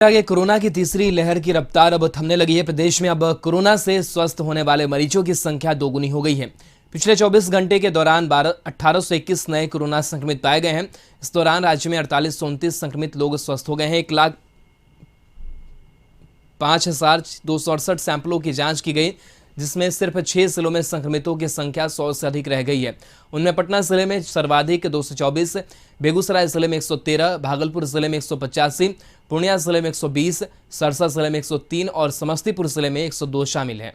आगे कोरोना की तीसरी लहर की रफ्तार अब थमने लगी है। प्रदेश में अब कोरोना से स्वस्थ होने वाले मरीजों की संख्या दोगुनी हो गई है। पिछले 24 घंटे के दौरान 1821 नए कोरोना संक्रमित पाए गए हैं। इस दौरान राज्य में 4829 संक्रमित लोग स्वस्थ हो गए हैं। 1,05,268 सैंपलों की जांच की गई, जिसमें सिर्फ 6 जिलों में संक्रमितों की संख्या 100 से अधिक रह गई है। उनमें पटना जिले में सर्वाधिक 224, बेगूसराय जिले में 113, भागलपुर जिले में 185, पूर्णिया जिले में 120, सरसा जिले में 103 और समस्तीपुर जिले में 102 शामिल हैं।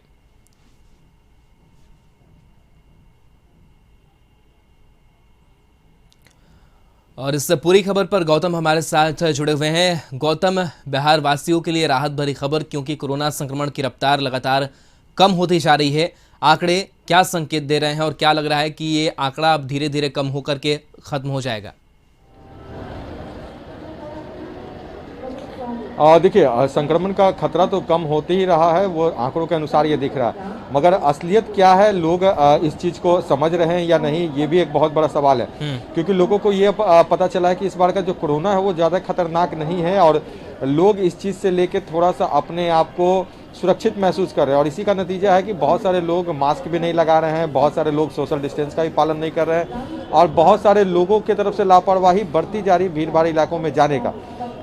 और इस पूरी खबर पर गौतम हमारे साथ जुड़े हुए हैं। गौतम, बिहार वासियों के लिए राहत भरी खबर, क्योंकि कोरोना संक्रमण की रफ्तार लगातार कम होती जा रही है। आंकड़े क्या संकेत दे रहे हैं और क्या लग रहा है कि ये आंकड़ा अब धीरे धीरे कम होकर के खत्म हो जाएगा? देखिए, संक्रमण का खतरा तो कम होते ही रहा है, वो आंकड़ों के अनुसार ये दिख रहा है। मगर असलियत क्या है, लोग इस चीज़ को समझ रहे हैं या नहीं, ये भी एक बहुत बड़ा सवाल है। क्योंकि लोगों को ये पता चला है कि इस बार का जो कोरोना है वो ज़्यादा खतरनाक नहीं है, और लोग इस चीज़ से लेके थोड़ा सा अपने आप को सुरक्षित महसूस कर रहे हैं। और इसी का नतीजा है कि बहुत सारे लोग मास्क भी नहीं लगा रहे हैं, बहुत सारे लोग सोशल डिस्टेंस का भी पालन नहीं कर रहे हैं, और बहुत सारे लोगों की तरफ से लापरवाही बढ़ती जा रही भीड़ भाड़ इलाकों में जाने का।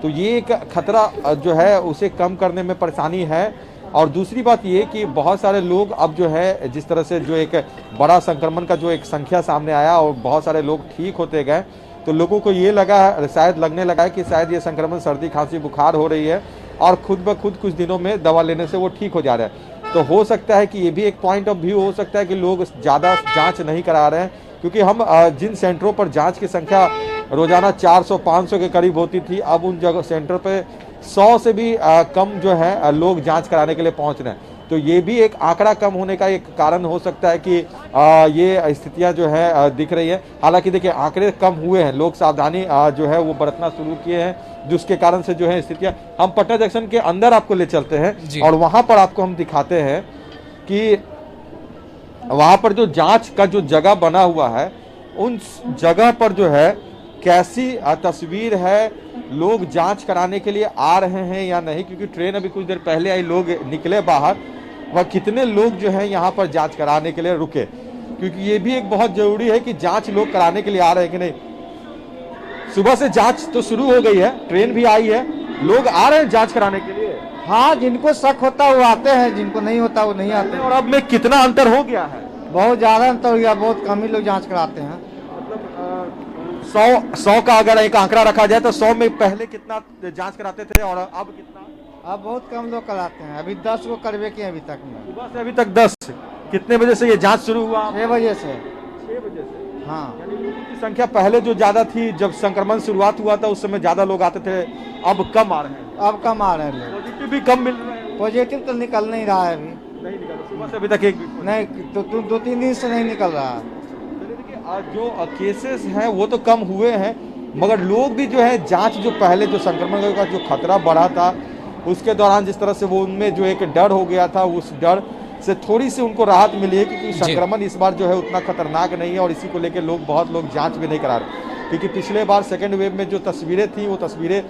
तो ये एक खतरा जो है उसे कम करने में परेशानी है। और दूसरी बात ये कि बहुत सारे लोग अब जो है, जिस तरह से जो एक बड़ा संक्रमण का जो एक संख्या सामने आया और बहुत सारे लोग ठीक होते गए, तो लोगों को ये लगा, शायद लगने लगा है कि शायद ये संक्रमण सर्दी खांसी बुखार हो रही है, और खुद ब खुद कुछ दिनों में दवा लेने से वो ठीक हो जा रहा है। तो हो सकता है कि ये भी एक पॉइंट ऑफ व्यू हो सकता है कि लोग ज़्यादा जाँच नहीं करा रहे हैं, क्योंकि हम जिन सेंटरों पर जाँच की संख्या रोजाना 400-500 के करीब होती थी, अब उन जगह सेंटर पे 100 से भी कम जो है लोग जांच कराने के लिए पहुंच रहे हैं। तो ये भी एक आंकड़ा कम होने का एक कारण हो सकता है कि ये स्थितियां जो है दिख रही है। हालांकि देखिए, आंकड़े कम हुए हैं, लोग सावधानी जो है वो बरतना शुरू किए हैं, जिसके कारण से जो है स्थितियां। हम पटना जंक्शन के अंदर आपको ले चलते हैं और वहां पर आपको हम दिखाते हैं कि वहां पर जो जाँच का जो जगह बना हुआ है, उन जगह पर जो है कैसी तस्वीर है, लोग जांच कराने के लिए आ रहे हैं या नहीं। क्योंकि ट्रेन अभी कुछ देर पहले आई, लोग निकले बाहर, वह कितने लोग जो हैं यहाँ पर जांच कराने के लिए रुके, क्योंकि ये भी एक बहुत जरूरी है कि जांच लोग कराने के लिए आ रहे हैं कि नहीं। सुबह से जांच तो शुरू हो गई है, ट्रेन भी आई है, लोग आ रहे हैं जांच कराने के लिए। हाँ, जिनको शक होता है वो आते हैं, जिनको नहीं होता वो नहीं आते। और अब में कितना अंतर हो गया है? बहुत ज्यादा अंतर हो गया, बहुत कम ही लोग जांच कराते हैं। मतलब 100 का अगर एक आंकड़ा रखा जाए तो 100 में पहले कितना जांच कराते थे और अब कितना? अब बहुत कम लोग कराते हैं। अभी 10 को करवे किए अभी तक में। सुबह से अभी तक 10। कितने बजे से ये जांच शुरू हुआ? 6 बजे से। 6 बजे से। हाँ, यानी लोगों की संख्या पहले जो ज्यादा थी, जब संक्रमण शुरुआत हुआ था उस समय ज्यादा लोग आते थे, अब कम आ रहे हैं। अब कम आ रहे हैं लोग। पॉजिटिव भी कम मिल रहे हैं। पॉजिटिव तो निकल नहीं रहा है, अभी नहीं निकल, सुबह से अभी तक एक भी नहीं, तो 2-3 दिन से नहीं निकल रहा है। जो केसेस हैं वो तो कम हुए हैं, मगर लोग भी जो है जांच, जो पहले जो संक्रमण का जो खतरा बढ़ा था उसके दौरान जिस तरह से वो उनमें जो एक डर हो गया था, उस डर से थोड़ी सी उनको राहत मिली है, क्योंकि संक्रमण इस बार जो है उतना खतरनाक नहीं है। और इसी को लेकर बहुत लोग जांच भी नहीं करा रहे, क्योंकि पिछले बार सेकेंड वेव में जो तस्वीरें थी वो तस्वीरें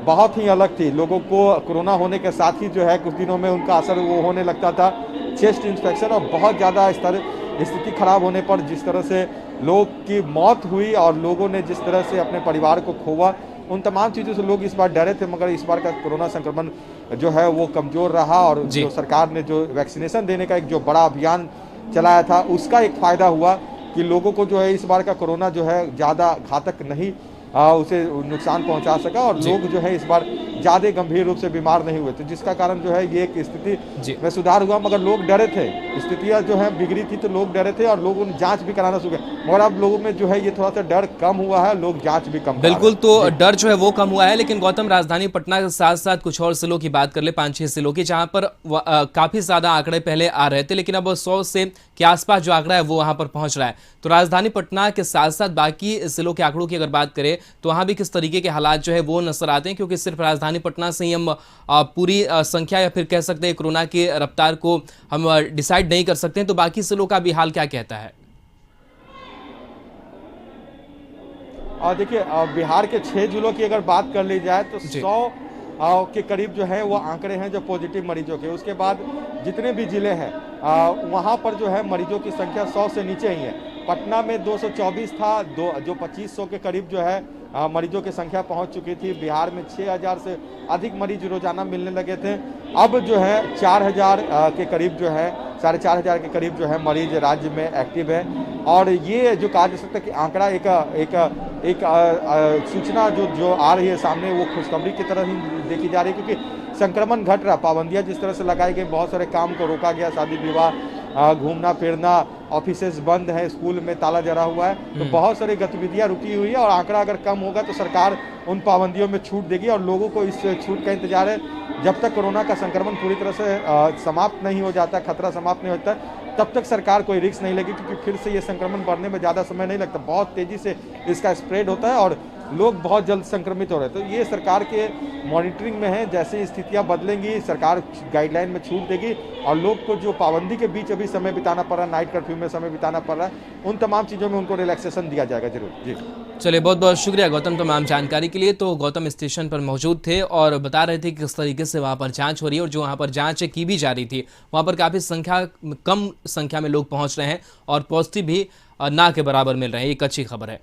बहुत ही अलग थी। लोगों को कोरोना होने के साथ ही जो है कुछ दिनों में उनका असर वो होने लगता था, चेस्ट इन्फेक्शन, और बहुत ज़्यादा स्थिति खराब होने पर जिस तरह से लोग की मौत हुई और लोगों ने जिस तरह से अपने परिवार को खोवा, उन तमाम चीज़ों से लोग इस बार डरे थे। मगर इस बार का कोरोना संक्रमण जो है वो कमज़ोर रहा, और जो सरकार ने जो वैक्सीनेशन देने का एक जो बड़ा अभियान चलाया था, उसका एक फ़ायदा हुआ कि लोगों को जो है इस बार का कोरोना जो है ज़्यादा घातक नहीं उसे नुकसान पहुंचा सका, और लोग जो है इस बार ज़्यादा गंभीर रूप से बीमार नहीं हुए थे, जिसका कारण जो है ये एक स्थिति में सुधार हुआ। मगर लोग डरे थे, स्थितियां जो है बिगड़ी थी तो लोग डरे थे, और लोगों ने जांच भी कराना शुरू किया। मगर अब लोगों में जो है ये थोड़ा सा डर कम हुआ है, लोग जांच भी कम। बिल्कुल, तो डर जो है वो कम हुआ है। लेकिन गौतम, राजधानी पटना के साथ साथ कुछ और जिलों की बात कर ले, 5-6 जिलों की, जहां पर काफी ज्यादा आंकड़े पहले आ रहे थे, लेकिन अब 100 से के आसपास जो आंकड़ा है वो वहां पर पहुंच रहा है। तो राजधानी पटना के साथ साथ बाकी जिलों के आंकड़ों की अगर बात करें तो वहां भी किस तरीके के हालात जो है वो नजर आते हैं? क्योंकि सिर्फ राजधानी पटना से ही हम पूरी संख्या या फिर कह सकते हैं कोरोना की रफ्तार को हम डिसाइड नहीं कर सकते हैं, तो बाकी जिलों का भी हाल क्या कहता है? देखिए, बिहार के 6 जिलों की अगर बात कर ली जाए तो 100 के करीब जो है वो आंकड़े हैं जो पॉजिटिव मरीजों के। उसके बाद जितने भी जिले हैं वहाँ पर जो है मरीजों की संख्या 100 से नीचे ही है। पटना में 224 था, जो 2500 के करीब जो है मरीजों की संख्या पहुंच चुकी थी। बिहार में 6000 से अधिक मरीज रोजाना मिलने लगे थे। अब जो है 4000 के करीब जो है 4500 के करीब जो है मरीज राज्य में एक्टिव है। और ये जो कहा जा सकता है कि आंकड़ा एक सूचना जो आ रही है सामने, वो खुशखबरी की तरह ही देखी जा रही है, क्योंकि संक्रमण घट रहा। पाबंदियां जिस तरह से लगाई गई, बहुत सारे काम को रोका गया, शादी विवाह, घूमना फिरना, ऑफिसेज बंद है, स्कूल में ताला जड़ा हुआ है, तो बहुत सारी गतिविधियां रुकी हुई है। और आंकड़ा अगर कम होगा तो सरकार उन पाबंदियों में छूट देगी और लोगों को इस छूट का इंतजार है। जब तक कोरोना का संक्रमण पूरी तरह से समाप्त नहीं हो जाता, खतरा समाप्त नहीं होता, तब तक सरकार कोई रिस्क नहीं लेगी, क्योंकि फिर से ये संक्रमण बढ़ने में ज़्यादा समय नहीं लगता। बहुत तेज़ी से इसका स्प्रेड होता है और लोग बहुत जल्द संक्रमित हो रहे हैं। तो ये सरकार के मॉनिटरिंग में है। जैसे स्थितियां बदलेंगी, सरकार गाइडलाइन में छूट देगी और लोग को जो पाबंदी के बीच अभी समय बिताना पड़ रहा है, नाइट कर्फ्यू में समय बिताना पड़ रहा है, उन तमाम चीज़ों में उनको रिलैक्सेशन दिया जाएगा जरूर। जी चलिए, बहुत बहुत शुक्रिया गौतम तमाम जानकारी के लिए। तो गौतम स्टेशन पर मौजूद थे और बता रहे थे कि किस तरीके से वहाँ पर जांच हो रही है और जो वहाँ पर जांच की भी जा रही थी वहाँ पर काफ़ी कम संख्या में लोग पहुँच रहे हैं और पॉजिटिव भी ना के बराबर मिल रहे हैं। एक अच्छी खबर है।